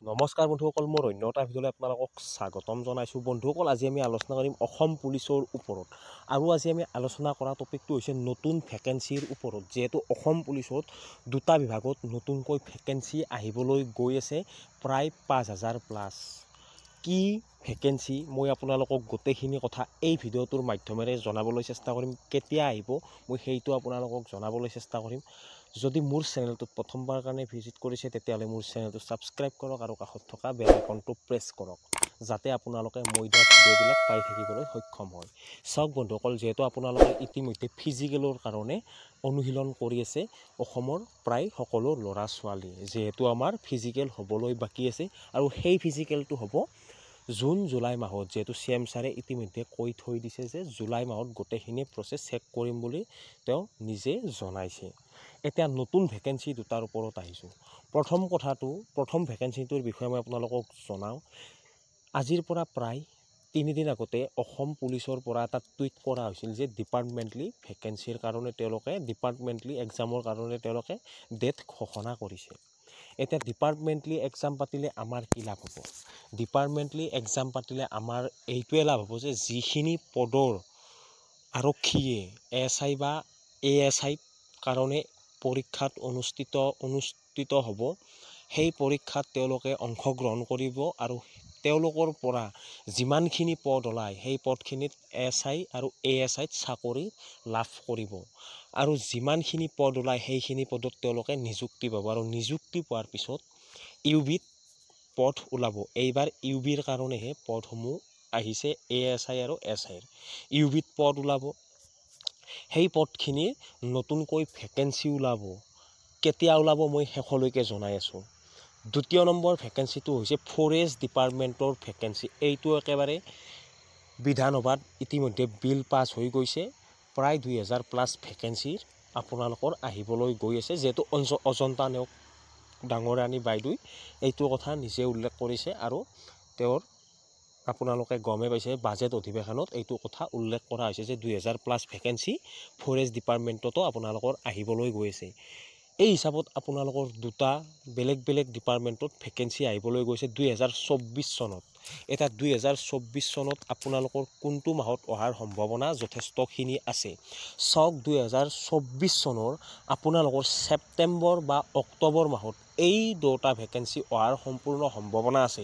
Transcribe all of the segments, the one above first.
নমস্কাৰ বন্ধুসকল, মোৰ অন্য এটা ভিডিঅ'লৈ আপোনালোকক স্বাগতম জনাইছোঁ। বন্ধুসকল, আজি আমি আলোচনা কৰিম অসম পুলিচৰ ওপৰত। আৰু আজি আমি আলোচনা কৰা টপিকটো হৈছে নতুন ভেকেঞ্চিৰ ওপৰত। যিহেতু অসম পুলিচত দুটা বিভাগত নতুনকৈ ভেকেঞ্চি আহিবলৈ গৈ আছে, প্ৰায় 5,000 প্লাছ। কি ভেকেঞ্চি মই আপোনালোকক গোটেইখিনি কথা এই ভিডিঅ'টোৰ মাধ্যমেৰে জনাবলৈ চেষ্টা কৰিম। কেতিয়া আহিব মই সেইটো আপোনালোকক জনাবলৈ চেষ্টা কৰিম। যদি মোৰ চেনেলটোত প্ৰথমবাৰ কাৰণে ভিজিট কৰিছে তেতিয়াহ'লে মোৰ চেনেলটো ছাবস্ক্ৰাইব কৰক আৰু কাষত থকা বেল আইকনটো প্ৰেছ কৰক, যাতে আপোনালোকে মই দিয়া ভিডিঅ'বিলাক পাই থাকিবলৈ সক্ষম হয়। চাওক বন্ধুসকল, যিহেতু আপোনালোকে ইতিমধ্যে ফিজিকেলৰ কাৰণে অনুশীলন কৰি আছে অসমৰ প্ৰায় সকলো ল'ৰা ছোৱালী। যিহেতু আমাৰ ফিজিকেল হ'বলৈ বাকী আছে আৰু সেই ফিজিকেলটো হ'ব জুন জুলাই মাহত। যিহেতু CM ছাৰে ইতিমধ্যে কৈ থৈ দিছে যে জুলাই মাহত গোটেইখিনি প্ৰচেছ চেক কৰিম বুলি তেওঁ নিজে জনাইছে। এতিয়া নতুন ভেকেঞ্চি দুটাৰ ওপৰত আহিছোঁ। প্ৰথম ভেকেঞ্চিটোৰ বিষয়ে মই আপোনালোকক জনাওঁ। আজিৰ পৰা প্ৰায় 3 দিন আগতে অসম পুলিচৰ পৰা এটা টুইট কৰা হৈছিল যে ডিপাৰ্টমেণ্টলি ভেকেঞ্চিৰ কাৰণে ডিপাৰ্টমেণ্টলি এক্সামৰ কাৰণে তেওঁলোকে ডেট ঘোষণা কৰিছে। এতিয়া ডিপাৰ্টমেণ্টলি এক্সাম পাতিলে আমাৰ কি লাভ হ'ব? ডিপাৰ্টমেণ্টলি এক্সাম পাতিলে আমাৰ এইটোৱে লাভ হ'ব যে যিখিনি পদৰ আৰক্ষীয়ে SI বা ASI কাৰণে পৰীক্ষাত অনুষ্ঠিত হ'ব, সেই পৰীক্ষাত তেওঁলোকে অংশগ্ৰহণ কৰিব আৰু তেওঁলোকৰ পৰা যিমানখিনি পদ ওলায় সেই পদখিনিত SI আৰু ASIত চাকৰি লাভ কৰিব। আৰু যিমানখিনি পদ ওলায় সেইখিনি পদত তেওঁলোকে নিযুক্তি পাব আৰু নিযুক্তি পোৱাৰ পিছত UBত পদ ওলাব। এইবাৰ UBৰ কাৰণেহে পদসমূহ আহিছে ASI আৰু SIৰ। UBত পদ ওলাব, সেই পদখিনিৰ নতুনকৈ ভেকেঞ্চি ওলাব। কেতিয়া ওলাব মই শেষলৈকে জনাই আছোঁ। দ্বিতীয় নম্বৰ ভেকেঞ্চিটো হৈছে ফৰেষ্ট ডিপাৰ্টমেণ্টৰ ভেকেঞ্চি। এইটো একেবাৰে বিধানসভাত ইতিমধ্যে বিল পাছ হৈ গৈছে। প্ৰায় 2,000 প্লাছ ভেকেঞ্চিৰ আপোনালোকৰ আহিবলৈ গৈ আছে। যিহেতু অজন্তা নেওগ ডাঙৰাণী বাইদেৱে এইটো কথা নিজে উল্লেখ কৰিছে আৰু তেওঁৰ আপোনালোকে গমে পাইছে বাজেট অধিৱেশনত এইটো কথা উল্লেখ কৰা হৈছে যে 2,000 প্লাছ ভেকেঞ্চি ফৰেষ্ট ডিপাৰ্টমেণ্টতো আপোনালোকৰ আহিবলৈ গৈ আছে। এই হিচাপত আপোনালোকৰ দুটা বেলেগ বেলেগ ডিপাৰ্টমেণ্টত ভেকেঞ্চি আহিবলৈ গৈছে 2024 চনত। এতিয়া 2024 চনত আপোনালোকৰ কোনটো মাহত অহাৰ সম্ভাৱনা যথেষ্টখিনি আছে? চাওক, 2024 চনৰ আপোনালোকৰ ছেপ্টেম্বৰ বা অক্টোবৰ মাহত এই দুটা ভেকেঞ্চি অহাৰ সম্পূৰ্ণ সম্ভাৱনা আছে।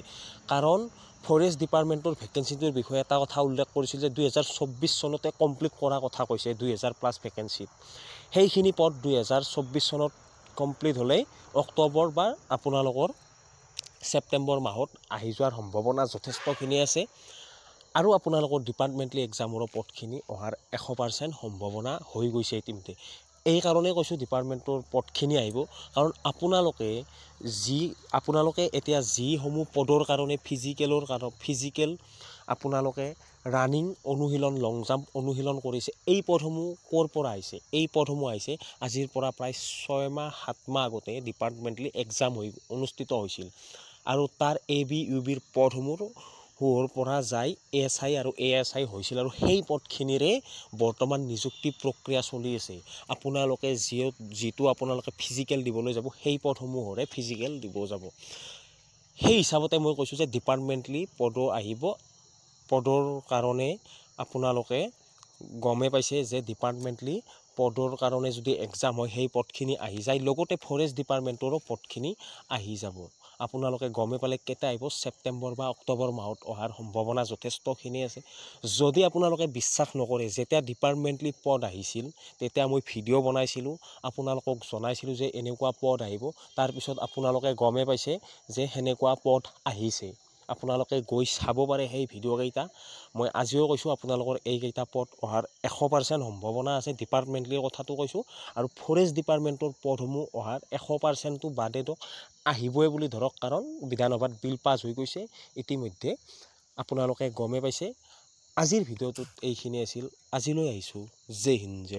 কাৰণ ফৰেষ্ট ডিপাৰ্টমেণ্টৰ ভেকেঞ্চিটোৰ বিষয়ে এটা কথা উল্লেখ কৰিছিল যে 2024 চনতে কমপ্লিট কৰা কথা কৈছে 2,000 প্লাছ ভেকেঞ্চিত। সেইখিনি পদ 2024 চনত কমপ্লিট হ'লেই অক্টোবৰ বা আপোনালোকৰ ছেপ্টেম্বৰ মাহত আহি যোৱাৰ সম্ভাৱনা যথেষ্টখিনি আছে। আৰু আপোনালোকৰ ডিপাৰ্টমেণ্টলি এক্সামৰ পদখিনি অহাৰ 100% সম্ভাৱনা হৈ গৈছে ইতিমধ্যে। এই কাৰণেই কৈছোঁ ডিপাৰ্টমেণ্টৰ পদখিনি আহিব, কাৰণ আপোনালোকে এতিয়া যিসমূহ পদৰ কাৰণে ফিজিকেল আপোনালোকে ৰানিং অনুশীলন, লং জাম্প অনুশীলন কৰিছে, এই পদসমূহ ক'ৰ পৰা আহিছে? এই পদসমূহ আহিছে আজিৰ পৰা প্ৰায় 6 মাহ 7 মাহ আগতে ডিপাৰ্টমেণ্টলি এক্সাম অনুষ্ঠিত হৈছিল আৰু তাৰ AB UBৰ পদসমূহৰ পৰা যাই SI আৰু ASI হৈছিল আৰু সেই পদখিনিৰে বৰ্তমান নিযুক্তি প্ৰক্ৰিয়া চলি আছে। আপোনালোকে যিটো আপোনালোকে ফিজিকেল দিবলৈ যাব সেই পদসমূহৰে ফিজিকেল দিব যাব। সেই হিচাপতে মই কৈছোঁ যে ডিপাৰ্টমেণ্টলি পদো আহিব। পদৰ কাৰণে আপোনালোকে গমে পাইছে যে ডিপাৰ্টমেণ্টলি পদৰ কাৰণে যদি এক্সাম হয় সেই পদখিনি আহি যায়, লগতে ফৰেষ্ট ডিপাৰ্টমেণ্টৰো পদখিনি আহি যাব। আপোনালোকে গমে পালে কেতিয়া আহিব? ছেপ্টেম্বৰ বা অক্টোবৰ মাহত অহাৰ সম্ভাৱনা যথেষ্টখিনি আছে। যদি আপোনালোকে বিশ্বাস নকৰে, যেতিয়া ডিপাৰ্টমেণ্টলি পদ আহিছিল তেতিয়া মই ভিডিঅ' বনাইছিলোঁ, আপোনালোকক জনাইছিলোঁ যে এনেকুৱা পদ আহিব। তাৰপিছত আপোনালোকে গমে পাইছে যে সেনেকুৱা পদ আহিছে। আপোনালোকে গৈ চাব পাৰে সেই ভিডিঅ'কেইটা। মই আজিও কৈছোঁ আপোনালোকৰ এইকেইটা পদ অহাৰ 100% সম্ভাৱনা আছে। ডিপাৰ্টমেণ্টলিৰ কথাটো কৈছোঁ আৰু ফৰেষ্ট ডিপাৰ্টমেণ্টৰ পদসমূহ অহাৰ 100%টো বাদে দিয়ক, আহিবই বুলি ধৰক, কাৰণ বিধানসভাত বিল পাছ হৈ গৈছে ইতিমধ্যে। আপোনালোকে গমে পাইছে। আজিৰ ভিডিঅ'টোত এইখিনি আছিল। আজিলৈ আহিছোঁ। জয় হিন্দ, জয়